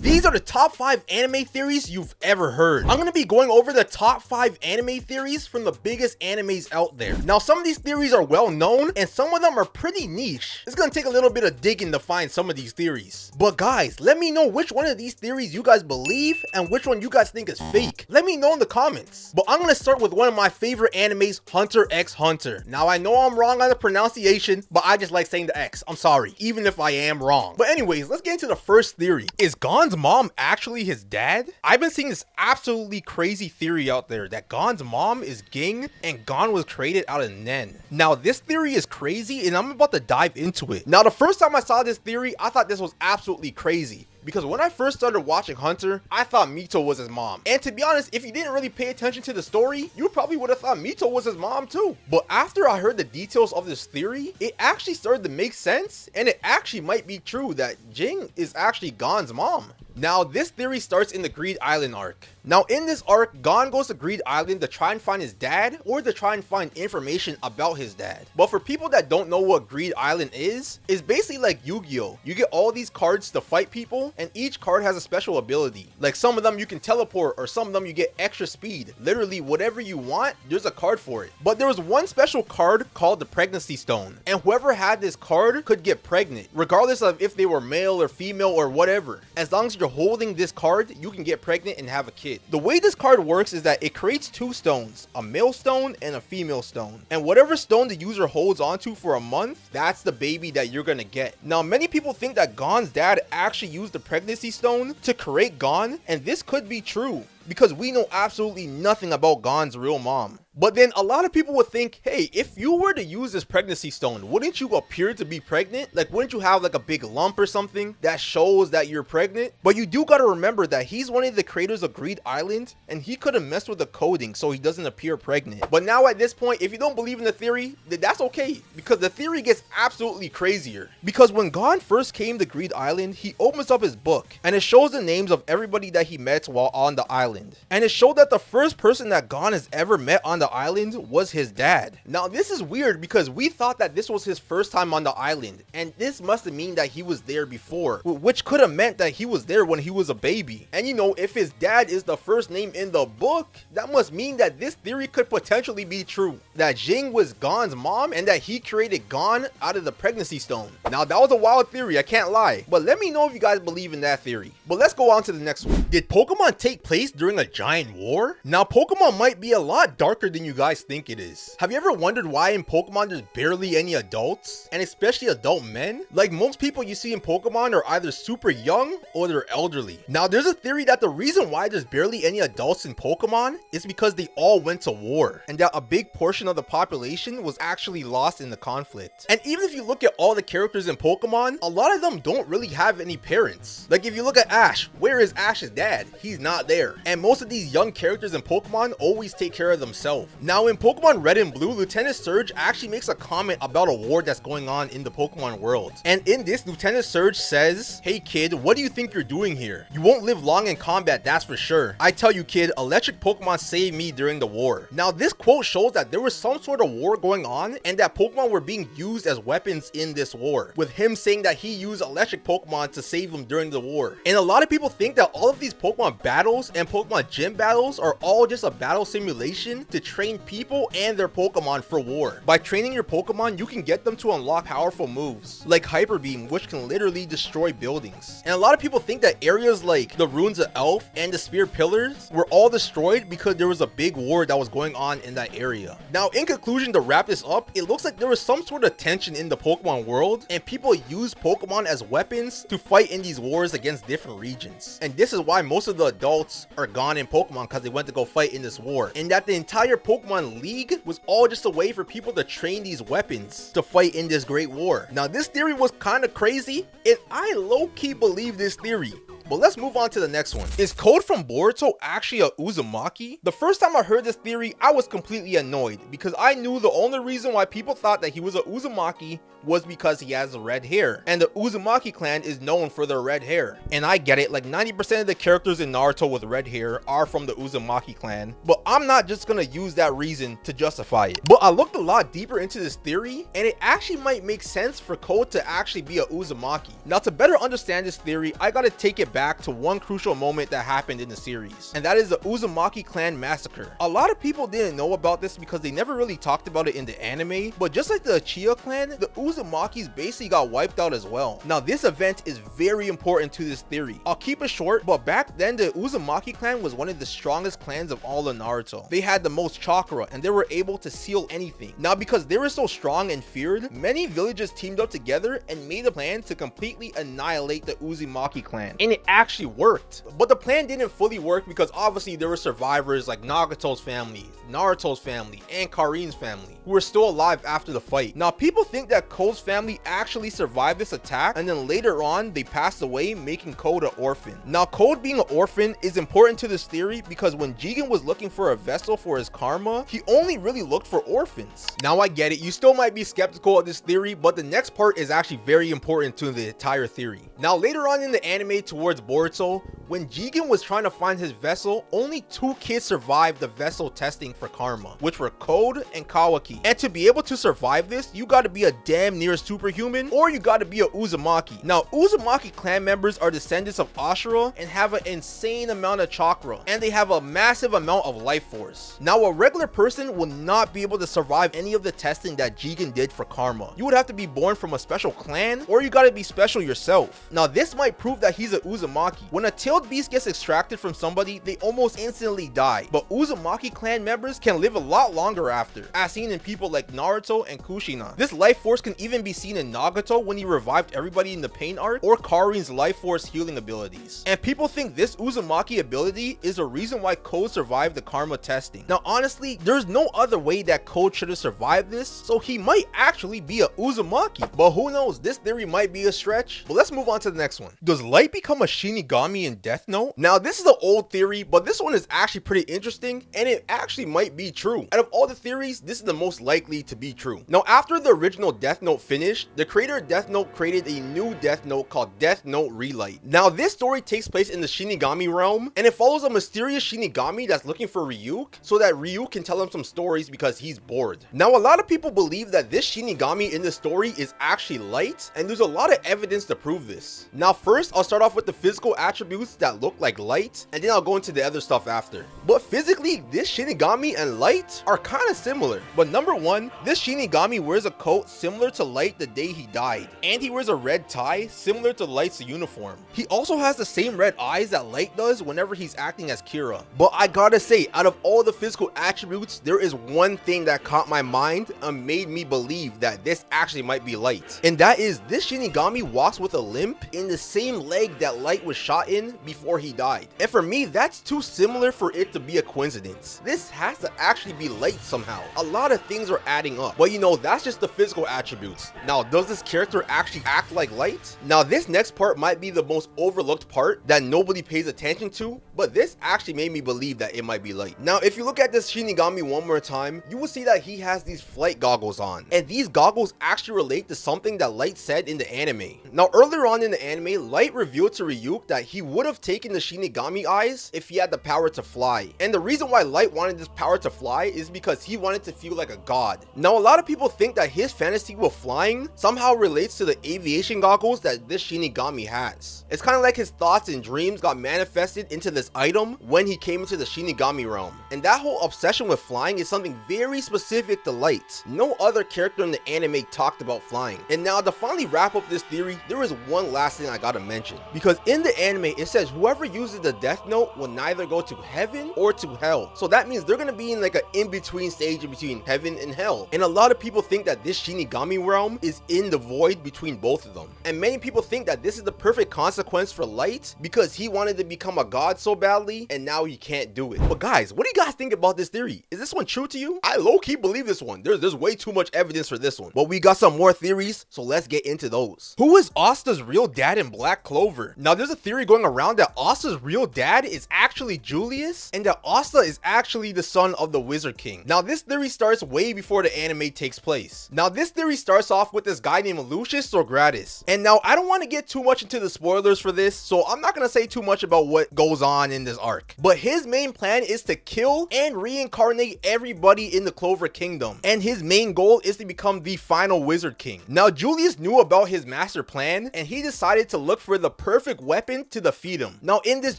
These are the top 5 anime theories you've ever heard. I'm gonna be going over the top 5 anime theories from the biggest animes out there. Now, some of these theories are well known and some of them are pretty niche. It's gonna take a little bit of digging to find some of these theories. But guys, let me know which one of these theories you guys believe and which one you guys think is fake. Let me know in the comments. But I'm gonna start with one of my favorite animes, Hunter x Hunter. Now, I know I'm wrong on the pronunciation, but I just like saying the X. I'm sorry, even if I am wrong. But anyways, let's get into the first theory. Is Gon's mom actually his dad? I've been seeing this absolutely crazy theory out there that Gon's mom is Ging and Gon was created out of Nen. Now, this theory is crazy and I'm about to dive into it. Now, the first time I saw this theory, I thought this was absolutely crazy. Because when I first started watching Hunter, I thought Mito was his mom. And to be honest, if you didn't really pay attention to the story, you probably would have thought Mito was his mom too. But after I heard the details of this theory, it actually started to make sense, and it actually might be true that Ging is actually Gon's mom. Now, this theory starts in the Greed Island arc. Now, in this arc, Gon goes to Greed Island to try and find his dad or to try and find information about his dad. But for people that don't know what Greed Island is, it's basically like Yu-Gi-Oh! You get all these cards to fight people, and each card has a special ability. Like some of them you can teleport, or some of them you get extra speed. Literally, whatever you want, there's a card for it. But there was one special card called the Pregnancy Stone, and whoever had this card could get pregnant, regardless of if they were male or female or whatever. As long as you're holding this card, you can get pregnant and have a kid. The way this card works is that it creates two stones, a male stone and a female stone. And whatever stone the user holds onto for a month, that's the baby that you're gonna get. Now, many people think that Gon's dad actually used the Pregnancy Stone to create Gon, and this could be true, because we know absolutely nothing about Gon's real mom. But then a lot of people would think, hey, if you were to use this Pregnancy Stone, wouldn't you appear to be pregnant? Like, wouldn't you have like a big lump or something that shows that you're pregnant? But you do gotta remember that he's one of the creators of Greed Island, and he could have messed with the coding so he doesn't appear pregnant. But now at this point, if you don't believe in the theory, then that's okay, because the theory gets absolutely crazier. Because when Gon first came to Greed Island, he opens up his book, and it shows the names of everybody that he met while on the island. And it showed that the first person that Gon has ever met on the island was his dad. Now, this is weird because we thought that this was his first time on the island, and this must have mean that he was there before, which could have meant that he was there when he was a baby. And you know, if his dad is the first name in the book, that must mean that this theory could potentially be true, that Ging was Gon's mom and that he created Gon out of the Pregnancy Stone. Now, that was a wild theory, I can't lie, but let me know if you guys believe in that theory. But let's go on to the next one. Did Pokemon take place during a giant war? Now, Pokemon might be a lot darker than you guys think it is. Have you ever wondered why in Pokemon there's barely any adults, and especially adult men? Like, most people you see in Pokemon are either super young or they're elderly. Now, there's a theory that the reason why there's barely any adults in Pokemon is because they all went to war, and that a big portion of the population was actually lost in the conflict. And even if you look at all the characters in Pokemon, a lot of them don't really have any parents. Like, if you look at Ash, where is Ash's dad? He's not there. And most of these young characters in Pokemon always take care of themselves. Now, in Pokemon Red and Blue, Lieutenant Surge actually makes a comment about a war that's going on in the Pokemon world. And in this, Lieutenant Surge says, "Hey kid, what do you think you're doing here? You won't live long in combat, that's for sure. I tell you kid, electric Pokemon saved me during the war." Now, this quote shows that there was some sort of war going on and that Pokemon were being used as weapons in this war, with him saying that he used electric Pokemon to save him during the war. And a lot of people think that all of these Pokemon battles and Pokemon gym battles are all just a battle simulation to train people and their Pokemon for war. By training your Pokemon, you can get them to unlock powerful moves like Hyper Beam, which can literally destroy buildings. And a lot of people think that areas like the Ruins of Elf and the Spear Pillars were all destroyed because there was a big war that was going on in that area. Now, in conclusion, to wrap this up, it looks like there was some sort of tension in the Pokemon world, and people use Pokemon as weapons to fight in these wars against different regions. And this is why most of the adults are gone in Pokemon, because they went to go fight in this war. And that the entire Pokemon League was all just a way for people to train these weapons to fight in this great war. Now, this theory was kind of crazy, and I low-key believe this theory. But let's move on to the next one. Is Code from Boruto actually a Uzumaki? The first time I heard this theory, I was completely annoyed because I knew the only reason why people thought that he was a Uzumaki was because he has red hair, and the Uzumaki clan is known for their red hair. And I get it, like 90% of the characters in Naruto with red hair are from the Uzumaki clan, but I'm not just gonna use that reason to justify it. But I looked a lot deeper into this theory, and it actually might make sense for Code to actually be a Uzumaki. Now, to better understand this theory, I gotta take it back back to one crucial moment that happened in the series, and that is the Uzumaki clan massacre. A lot of people didn't know about this because they never really talked about it in the anime, but just like the Uchiha clan, the Uzumakis basically got wiped out as well. Now this event is very important to this theory. I'll keep it short, but back then the Uzumaki clan was one of the strongest clans of all of Naruto. They had the most chakra and they were able to seal anything. Now because they were so strong and feared, many villages teamed up together and made a plan to completely annihilate the Uzumaki clan, and it actually worked. But the plan didn't fully work because obviously there were survivors like Nagato's family, Naruto's family, and Karin's family who were still alive after the fight. Now people think that Ko's family actually survived this attack, and then later on they passed away, making Code an orphan. Now Code being an orphan is important to this theory because when Jigen was looking for a vessel for his karma, he only really looked for orphans. Now I get it, you still might be skeptical of this theory, but the next part is actually very important to the entire theory. Now later on in the anime towards Boruto, when Jigen was trying to find his vessel, only 2 kids survived the vessel testing for karma, which were Code and Kawaki. And to be able to survive this, you gotta be a damn near superhuman, or you gotta be a Uzumaki. Now Uzumaki clan members are descendants of Ashura and have an insane amount of chakra, and they have a massive amount of life force. Now a regular person will not be able to survive any of the testing that Jigen did for karma. You would have to be born from a special clan, or you gotta be special yourself. Now this might prove that he's a Uzumaki. When a tailed beast gets extracted from somebody, they almost instantly die, but Uzumaki clan members can live a lot longer after, as seen in people like Naruto and Kushina. This life force can even be seen in Nagato when he revived everybody in the pain arc, or Karin's life force healing abilities. And people think this Uzumaki ability is the reason why Code survived the karma testing. Now honestly, there's no other way that Code should have survived this, so he might actually be a Uzumaki, but who knows, this theory might be a stretch. But let's move on to the next one. Does Light become a Shinigami in Death Note? Now this is an old theory, but this one is actually pretty interesting, and it actually might be true. Out of all the theories, this is the most likely to be true. Now after the original Death Note finished, the creator of Death Note created a new Death Note called Death Note Relight. Now this story takes place in the Shinigami realm, and it follows a mysterious Shinigami that's looking for Ryuk, so that Ryuk can tell him some stories because he's bored. Now a lot of people believe that this Shinigami in the story is actually Light, and there's a lot of evidence to prove this. Now first, I'll start off with the physical attributes that look like Light, and then I'll go into the other stuff after. But physically, this Shinigami and Light are kind of similar. But number one, this Shinigami wears a coat similar to Light the day he died, and he wears a red tie similar to Light's uniform. He also has the same red eyes that Light does whenever he's acting as Kira. But I gotta say, out of all the physical attributes, there is one thing that caught my mind and made me believe that this actually might be Light, and that is this Shinigami walks with a limp in the same leg that Light was shot in before he died. And for me, that's too similar for it to be a coincidence. This has to actually be Light somehow. A lot of things are adding up, but you know, that's just the physical attributes. Now, does this character actually act like Light? Now, this next part might be the most overlooked part that nobody pays attention to, but this actually made me believe that it might be Light. Now, if you look at this Shinigami one more time, you will see that he has these flight goggles on, and these goggles actually relate to something that Light said in the anime. Now, earlier on in the anime, Light revealed to Ryuk that he would have taken the Shinigami eyes if he had the power to fly. And the reason why Light wanted this power to fly is because he wanted to feel like a god. Now, a lot of people think that his fantasy with flying somehow relates to the aviation goggles that this Shinigami has. It's kind of like his thoughts and dreams got manifested into this item when he came into the Shinigami realm. And that whole obsession with flying is something very specific to Light. No other character in the anime talked about flying. And now to finally wrap up this theory, there is one last thing I gotta mention. Because in the anime, it says whoever uses the Death Note will neither go to heaven or to hell. So that means they're gonna be in like an in-between stage in between heaven and hell. And a lot of people think that this Shinigami realm is in the void between both of them. And many people think that this is the perfect consequence for Light because he wanted to become a god so badly and now he can't do it. But guys, what do you guys think about this theory? Is this one true to you? I low-key believe this one. There's way too much evidence for this one. But we got some more theories, so let's get into those. Who is Asta's real dad in Black Clover? Now there's a theory going around that Asta's real dad is actually Julius, and that Asta is actually the son of the Wizard King. Now this theory starts way before the anime takes place. Now this theory starts off with this guy named Lucius Sorgratis. And now I don't want to get too much into the spoilers for this, so I'm not going to say too much about what goes on in this arc. But his main plan is to kill and reincarnate everybody in the Clover Kingdom. And his main goal is to become the final Wizard King. Now Julius knew about his master plan, and he decided to look for the perfect weapon to defeat him. Now in this,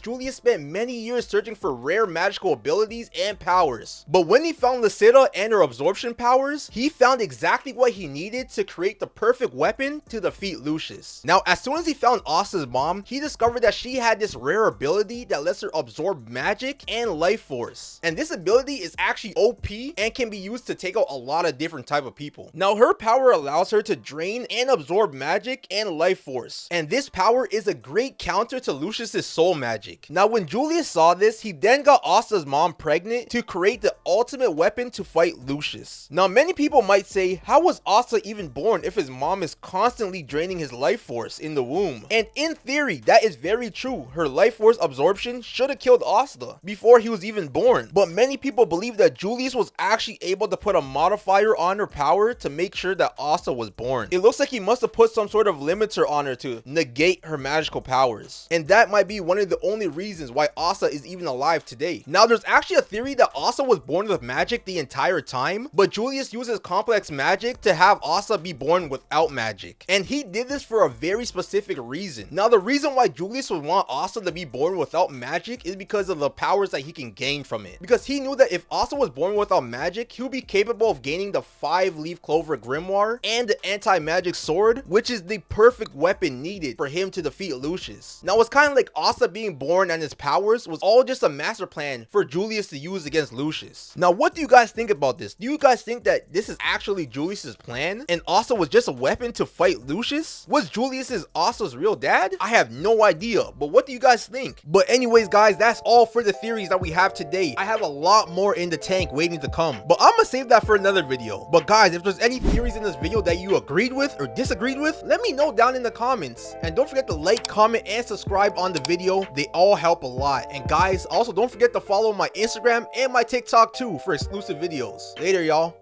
Julius spent many years searching for rare magical abilities and powers, but when he found Lysithea and her absorption powers, he found exactly what he needed to create the perfect weapon to defeat Lucius. Now as soon as he found Asta's mom, he discovered that she had this rare ability that lets her absorb magic and life force, and this ability is actually OP and can be used to take out a lot of different type of people. Now her power allows her to drain and absorb magic and life force, and this power is a great counter to Lucius's soul magic. Now when Julius saw this, he then got Asta's mom pregnant to create the ultimate weapon to fight Lucius. Now many people might say, how was Asta even born if his mom is constantly draining his life force in the womb? And in theory, that is very true. Her life force absorption should have killed Asta before he was even born, but many people believe that Julius was actually able to put a modifier on her power to make sure that Asta was born. It looks like he must have put some sort of limiter on her to negate her magical powers, and that might be one of the only reasons why Asta is even alive today. Now there's actually a theory that Asta was born with magic the entire time, but Julius uses complex magic to have Asta be born without magic, and he did this for a very specific reason. Now the reason why Julius would want Asta to be born without magic is because of the powers that he can gain from it, because he knew that if Asta was born without magic, he would be capable of gaining the 5-leaf clover grimoire and the anti-magic sword, which is the perfect weapon needed for him to defeat Lucius. Now it's kind of like Asta being born and his powers was all just a master plan for Julius to use against Lucius. Now what do you guys think about this? Do you guys think that this is actually Julius's plan and Asta was just a weapon to fight Lucius? Was Julius Asta's real dad? I have no idea, but what do you guys think? But anyways guys, that's all for the theories that we have today. I have a lot more in the tank waiting to come, but I'm gonna save that for another video. But guys, if there's any theories in this video that you agreed with or disagreed with, let me know down in the comments, and don't forget to like, comment, and subscribe on the video. They all help a lot. And guys, also don't forget to follow my Instagram and my TikTok too for exclusive videos. Later y'all.